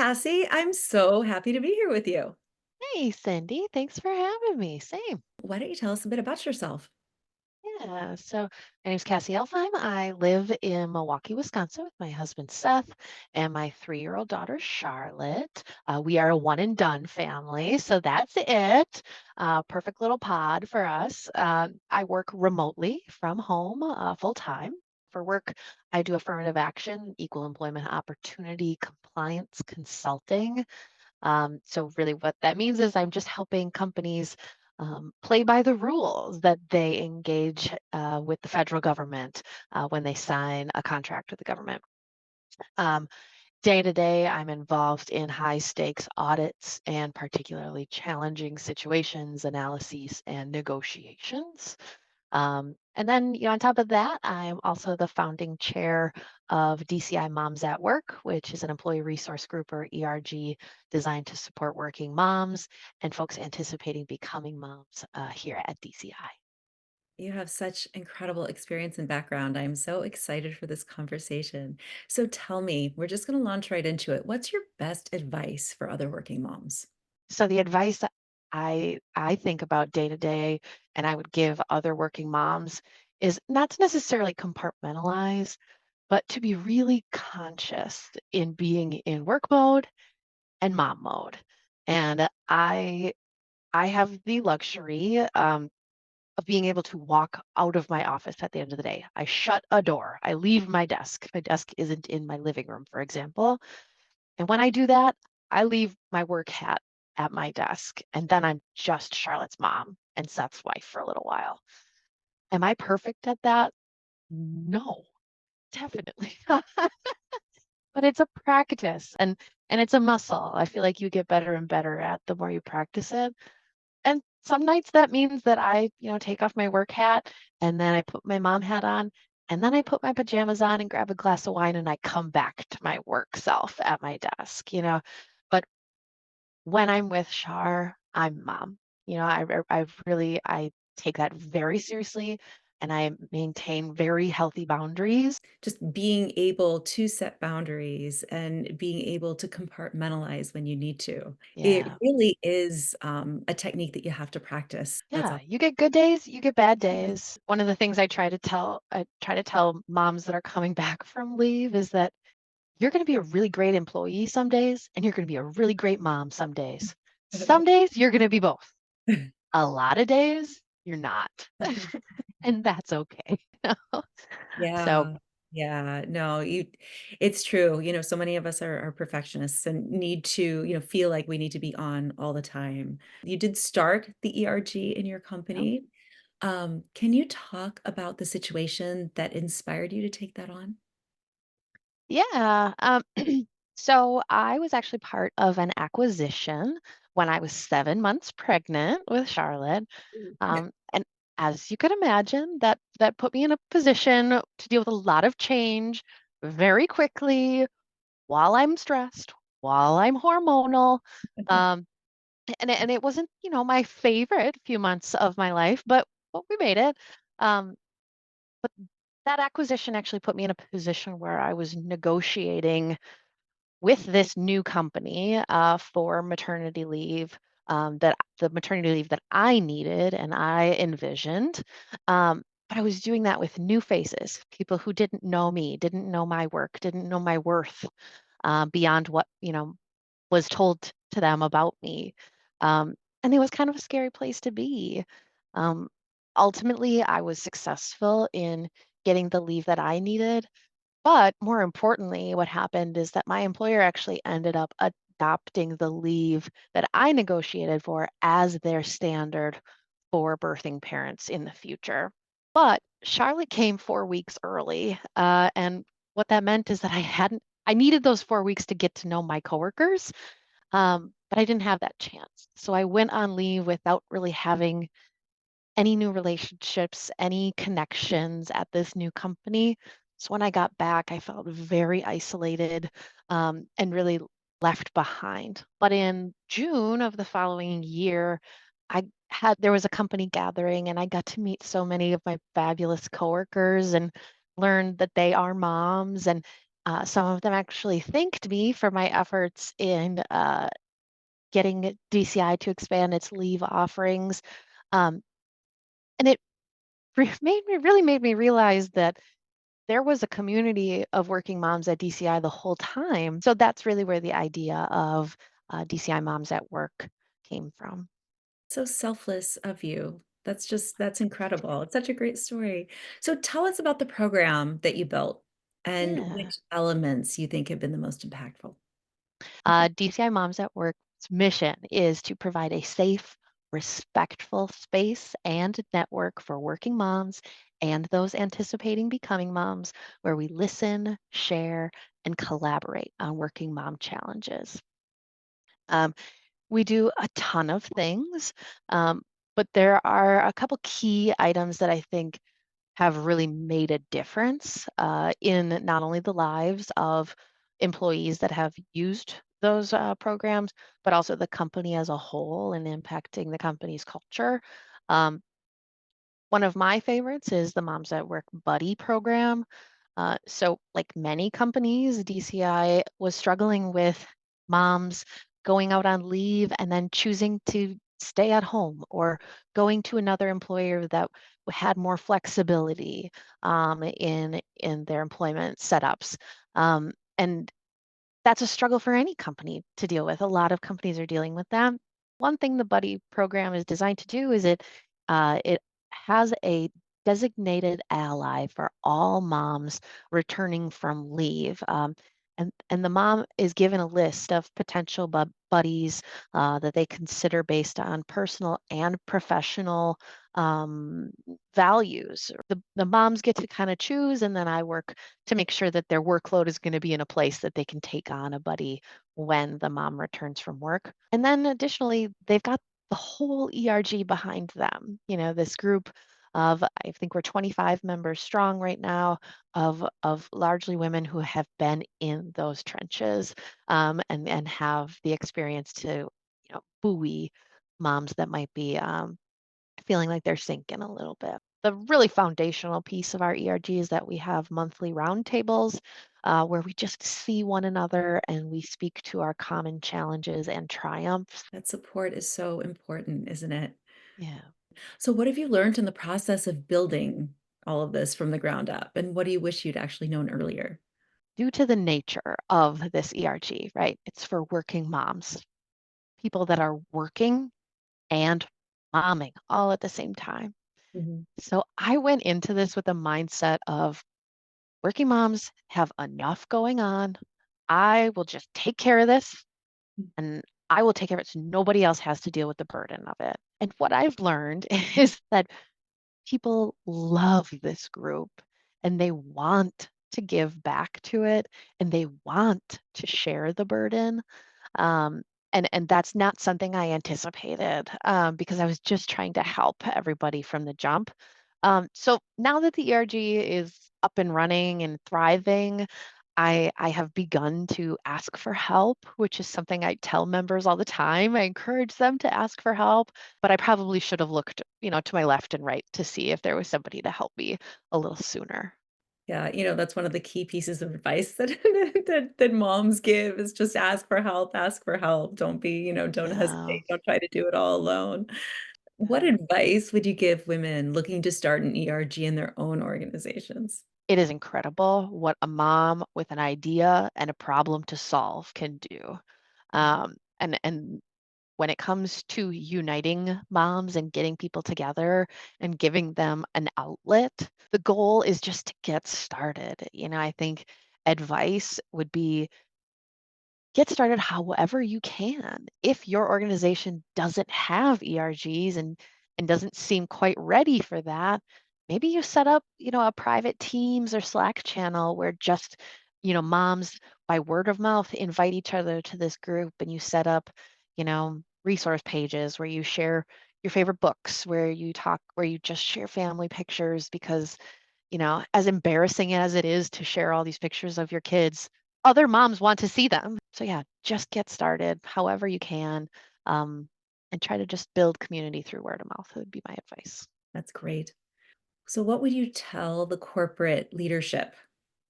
Cassie. I'm so happy to be here with you. Hey, Cindy, thanks for having me. Same. Why don't you tell us a bit about yourself? Yeah, so my name's Cassie Alfheim. I live in Milwaukee, Wisconsin with my husband Seth and my 3-year-old daughter Charlotte. We are a one and done family, so that's it. Perfect little pod for us. I work remotely from home full time. For work, I do affirmative action, equal employment opportunity, compliance consulting. So really what that means is I'm just helping companies play by the rules that they engage with the federal government when they sign a contract with the government. Um, Day to day, I'm involved in high stakes audits and particularly challenging situations, analyses, and negotiations. And then, on top of that, I'm also the founding chair of DCI Moms at Work, which is an employee resource group or ERG designed to support working moms and folks anticipating becoming moms here at DCI. You have such incredible experience and background. I'm so excited for this conversation. So tell me, we're just going to launch right into it. What's your best advice for other working moms? So the advice that I think about day to day and I would give other working moms is not to necessarily compartmentalize, but to be really conscious in being in work mode and mom mode. And I have the luxury of being able to walk out of my office at the end of the day. I shut a door. I leave my desk. My desk isn't in my living room, for example. And when I do that, I leave my work hat at my desk. And then I'm just Charlotte's mom and Seth's wife for a little while. Am I perfect at that? No, definitely not. But it's a practice and it's a muscle. I feel like you get better and better at the more you practice it. And some nights that means that I, take off my work hat and then I put my mom hat on and then I put my pajamas on and grab a glass of wine and I come back to my work self at my desk. But when I'm with Shar, I'm mom. I take that very seriously and I maintain very healthy boundaries. Just being able to set boundaries and being able to compartmentalize when you need to. It Yeah. really is a technique that you have to practice. That's Yeah, you get good days, you get bad days. One of the things I try to tell moms that are coming back from leave is that you're going to be a really great employee some days and you're going to be a really great mom some days. Some days you're going to be both. A lot of days you're not. And that's okay. So, Yeah. Yeah. No, it's true. So many of us are perfectionists and need to, feel like we need to be on all the time. You did start the ERG in your yeah. company. Can you talk about the situation that inspired you to take that on? Yeah. So I was actually part of an acquisition when I was 7 months pregnant with Charlotte. Mm. And as you could imagine, that put me in a position to deal with a lot of change very quickly while I'm stressed, while I'm hormonal. Um, and it wasn't, my favorite few months of my life, but we made it. Um, but that acquisition actually put me in a position where I was negotiating with this new company for maternity leave, that the maternity leave that I needed and I envisioned. But I was doing that with new faces, people who didn't know me, didn't know my work, didn't know my worth beyond what was told to them about me. Um, and it was kind of a scary place to be. Um, Ultimately, I was successful in getting the leave that I needed, but more importantly, what happened is that my employer actually ended up adopting the leave that I negotiated for as their standard for birthing parents in the future. But Charlotte came 4 weeks early. And what that meant is that I needed those 4 weeks to get to know my coworkers, but I didn't have that chance. So I went on leave without really having any new relationships, any connections at this new company. So when I got back, I felt very isolated and really left behind. But in June of the following year, there was a company gathering and I got to meet so many of my fabulous coworkers and learned that they are moms. And Some of them actually thanked me for my efforts in getting DCI to expand its leave offerings. Um, and it really made me realize that there was a community of working moms at DCI the whole time. So that's really where the idea of DCI Moms at Work came from. So selfless of you. That's incredible. It's such a great story. So tell us about the program that you built and Yeah. which elements you think have been the most impactful. DCI Moms at Work's mission is to provide a safe, respectful space and network for working moms and those anticipating becoming moms, where we listen, share, and collaborate on working mom challenges. Um, we do a ton of things, um, but there are a couple key items that I think have really made a difference in not only the lives of employees that have used those programs, but also the company as a whole and impacting the company's culture. Um, One of my favorites is the Moms at Work Buddy program. Like many companies, DCI was struggling with moms going out on leave and then choosing to stay at home or going to another employer that had more flexibility in their employment setups. And that's a struggle for any company to deal with. A lot of companies are dealing with that. One thing the Buddy program is designed to do is it has a designated ally for all moms returning from leave. And the mom is given a list of potential buddies that they consider based on personal and professional um, values. The moms get to kind of choose, and then I work to make sure that their workload is going to be in a place that they can take on a buddy when the mom returns from work. And then additionally, they've got the whole ERG behind them. You know, this group of, I think we're 25 members strong right now, of largely women who have been in those trenches and have the experience to, buoy moms that might be feeling like they're sinking a little bit. The really foundational piece of our ERG is that we have monthly roundtables where we just see one another and we speak to our common challenges and triumphs. That support is so important, isn't it? Yeah. So what have you learned in the process of building all of this from the ground up? And what do you wish you'd actually known earlier? Due to the nature of this ERG, right? It's for working moms, people that are working and momming all at the same time. Mhm. So I went into this with a mindset of working moms have enough going on. I will just take care of this and I will take care of it so nobody else has to deal with the burden of it. And what I've learned is that people love this group and they want to give back to it and they want to share the burden. Um, and that's not something I anticipated because I was just trying to help everybody from the jump. So now that the ERG is up and running and thriving, I have begun to ask for help, which is something I tell members all the time. I encourage them to ask for help, but I probably should have looked, to my left and right to see if there was somebody to help me a little sooner. Yeah, that's one of the key pieces of advice that that moms give is just ask for help, ask for help. Don't be, don't Yeah. hesitate, don't try to do it all alone. What Yeah. advice would you give women looking to start an ERG in their own organizations? It is incredible what a mom with an idea and a problem to solve can do. And when it comes to uniting moms and getting people together and giving them an outlet, the goal is just to get started. I think advice would be get started however you can. If your organization doesn't have ERGs and doesn't seem quite ready for that, maybe you set up, a private Teams or Slack channel where just, moms by word of mouth invite each other to this group and you set up, resource pages where you share your favorite books, where you just share family pictures because as embarrassing as it is to share all these pictures of your kids, other moms want to see them. So yeah, just get started however you can, um, and try to just build community through word of mouth would be my advice. That's great. So what would you tell the corporate leadership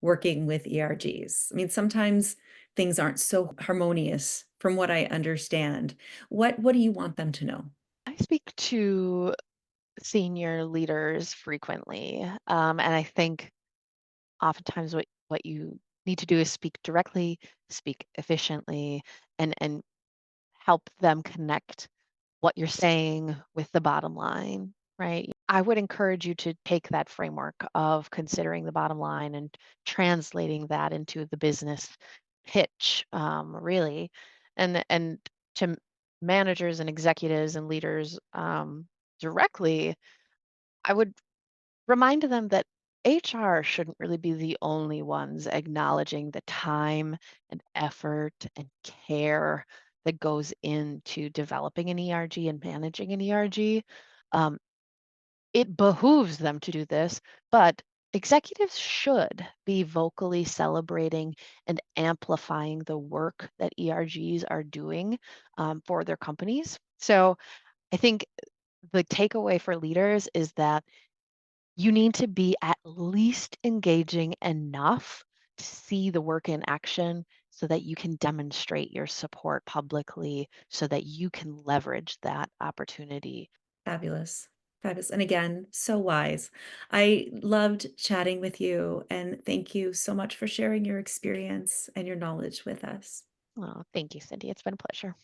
working with ERGs? I mean, sometimes things aren't so harmonious from what I understand. What do you want them to know? I speak to senior leaders frequently, and I think oftentimes what you need to do is speak directly, speak efficiently, and help them connect what you're saying with the bottom line, right? I would encourage you to take that framework of considering the bottom line and translating that into the business pitch, really, and to managers and executives and leaders directly. I would remind them that HR shouldn't really be the only ones acknowledging the time and effort and care that goes into developing an ERG and managing an ERG. Um, it behooves them to do this, but executives should be vocally celebrating and amplifying the work that ERGs are doing for their companies. So I think the takeaway for leaders is that you need to be at least engaging enough to see the work in action so that you can demonstrate your support publicly so that you can leverage that opportunity. Fabulous. Fabulous. And again, so wise. I loved chatting with you and thank you so much for sharing your experience and your knowledge with us. Oh, thank you, Cindy. It's been a pleasure.